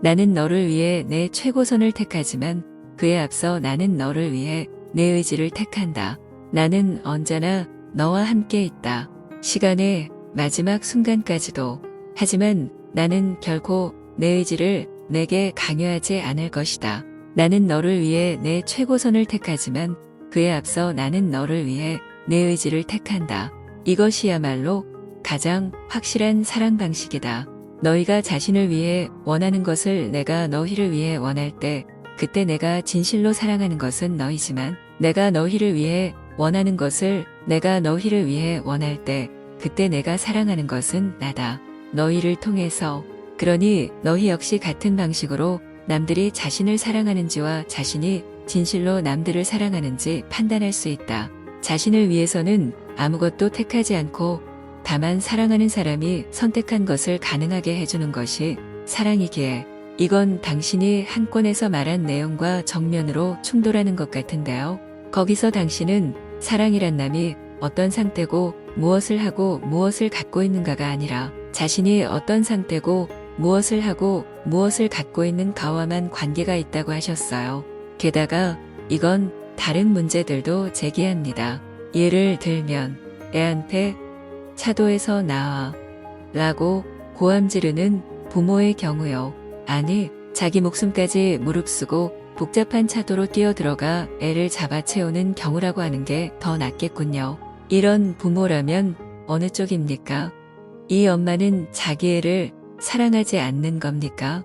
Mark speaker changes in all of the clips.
Speaker 1: 나는 너를 위해 내 최고선을 택하지만 그에 앞서 나는 너를 위해 내 의지를 택한다. 나는 언제나 너와 함께 있다. 시간의 마지막 순간까지도. 하지만 나는 결코 내 의지를 내게 강요하지 않을 것이다. 나는 너를 위해 내 최고선을 택하지만 그에 앞서 나는 너를 위해 내 의지를 택한다. 이것이야말로 가장 확실한 사랑 방식이다. 너희가 자신을 위해 원하는 것을 내가 너희를 위해 원할 때 그때 내가 진실로 사랑하는 것은 너희지만 내가 너희를 위해 원하는 것을 내가 너희를 위해 원할 때 그때 내가 사랑하는 것은 나다. 너희를 통해서. 그러니 너희 역시 같은 방식으로 남들이 자신을 사랑하는지와 자신이 진실로 남들을 사랑하는지 판단할 수 있다. 자신을 위해서는 아무것도 택하지 않고 다만 사랑하는 사람이 선택한 것을 가능하게 해주는 것이 사랑이기에 이건 당신이 한 권에서 말한 내용과 정면으로 충돌하는 것 같은데요. 거기서 당신은 사랑이란 남이 어떤 상태고 무엇을 하고 무엇을 갖고 있는가가 아니라 자신이 어떤 상태고 무엇을 하고 무엇을 갖고 있는 가와만 관계가 있다고 하셨어요. 게다가 이건 다른 문제들도 제기합니다. 예를 들면 애한테 차도에서 나와 라고 고함 지르는 부모의 경우요. 아니, 자기 목숨까지 무릅쓰고 복잡한 차도로 뛰어들어가 애를 잡아채우는 경우라고 하는 게 더 낫겠군요. 이런 부모라면 어느 쪽입니까? 이 엄마는 자기 애를 사랑하지 않는 겁니까?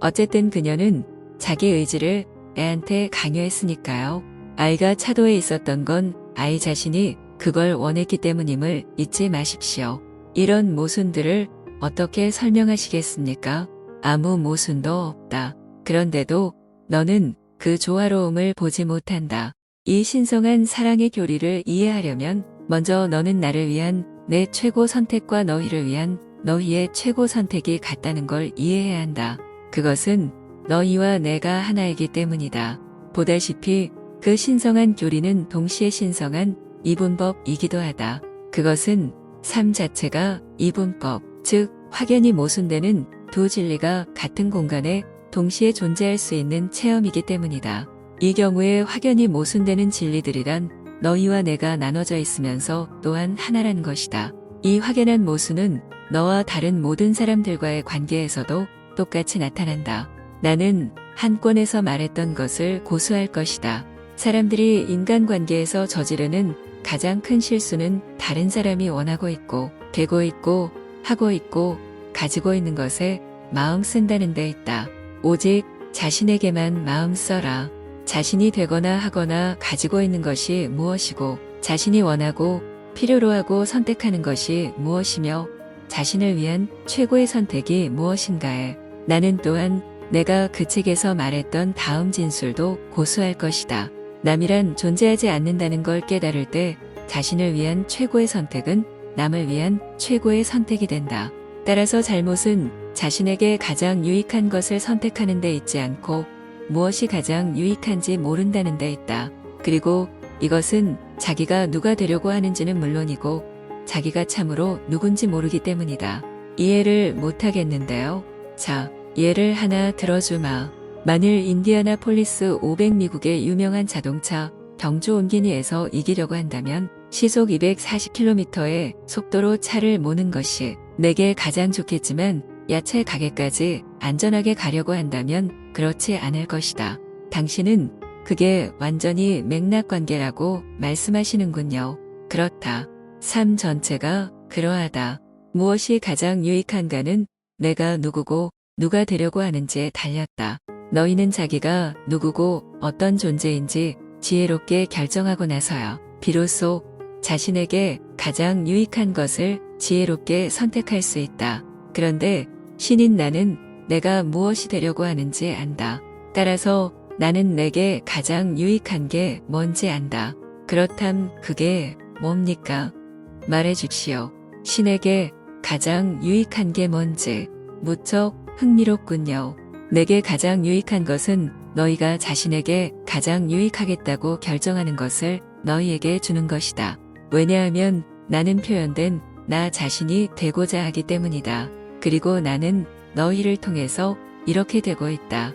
Speaker 1: 어쨌든 그녀는 자기 의지를 애한테 강요했으니까요. 아이가 차도에 있었던 건 아이 자신이 그걸 원했기 때문임을 잊지 마십시오. 이런 모순들을 어떻게 설명하시겠습니까? 아무 모순도 없다. 그런데도 너는 그 조화로움을 보지 못한다. 이 신성한 사랑의 교리를 이해하려면 먼저 너는 나를 위한 내 최고 선택과 너희를 위한 너희의 최고 선택이 같다는 걸 이해해야 한다. 그것은 너희와 내가 하나이기 때문이다. 보다시피 그 신성한 교리는 동시에 신성한 이분법이기도 하다. 그것은 삶 자체가 이분법, 즉 확연히 모순되는 두 진리가 같은 공간에 동시에 존재할 수 있는 체험이기 때문이다. 이 경우에 확연히 모순되는 진리들이란 너희와 내가 나눠져 있으면서 또한 하나라는 것이다. 이 확연한 모순은 너와 다른 모든 사람들과의 관계에서도 똑같이 나타난다. 나는 한 권에서 말했던 것을 고수할 것이다. 사람들이 인간관계에서 저지르는 가장 큰 실수는 다른 사람이 원하고 있고 되고 있고 하고 있고 가지고 있는 것에 마음 쓴다는 데 있다. 오직 자신에게만 마음 써라. 자신이 되거나 하거나 가지고 있는 것이 무엇이고 자신이 원하고 필요로 하고 선택하는 것이 무엇이며 자신을 위한 최고의 선택이 무엇인가에 나는 또한 내가 그 책에서 말했던 다음 진술도 고수할 것이다. 남이란 존재하지 않는다는 걸 깨달을 때 자신을 위한 최고의 선택은 남을 위한 최고의 선택이 된다. 따라서 잘못은 자신에게 가장 유익한 것을 선택하는 데 있지 않고 무엇이 가장 유익한지 모른다는 데 있다. 그리고 이것은 자기가 누가 되려고 하는지는 물론이고 자기가 참으로 누군지 모르기 때문이다. 이해를 못하겠는데요. 자, 예를 하나 들어주마. 만일 인디애나폴리스 500 미국의 유명한 자동차 경주 옴기니에서 이기려고 한다면 시속 240km의 속도로 차를 모는 것이 내게 가장 좋겠지만 야채 가게까지 안전하게 가려고 한다면 그렇지 않을 것이다. 당신은 그게 완전히 맥락관계라고 말씀하시는군요. 그렇다. 삶 전체가 그러하다. 무엇이 가장 유익한가는 내가 누구고 누가 되려고 하는지에 달렸다. 너희는 자기가 누구고 어떤 존재인지 지혜롭게 결정하고 나서야 비로소 자신에게 가장 유익한 것을 지혜롭게 선택할 수 있다. 그런데 신인 나는 내가 무엇이 되려고 하는지 안다. 따라서 나는 내게 가장 유익한 게 뭔지 안다. 그렇담 그게 뭡니까? 말해주시오. 신에게 가장 유익한 게 뭔지. 무척 흥미롭군요. 내게 가장 유익한 것은 너희가 자신에게 가장 유익하겠다고 결정하는 것을 너희에게 주는 것이다. 왜냐하면 나는 표현된 나 자신이 되고자 하기 때문이다. 그리고 나는 너희를 통해서 이렇게 되고 있다.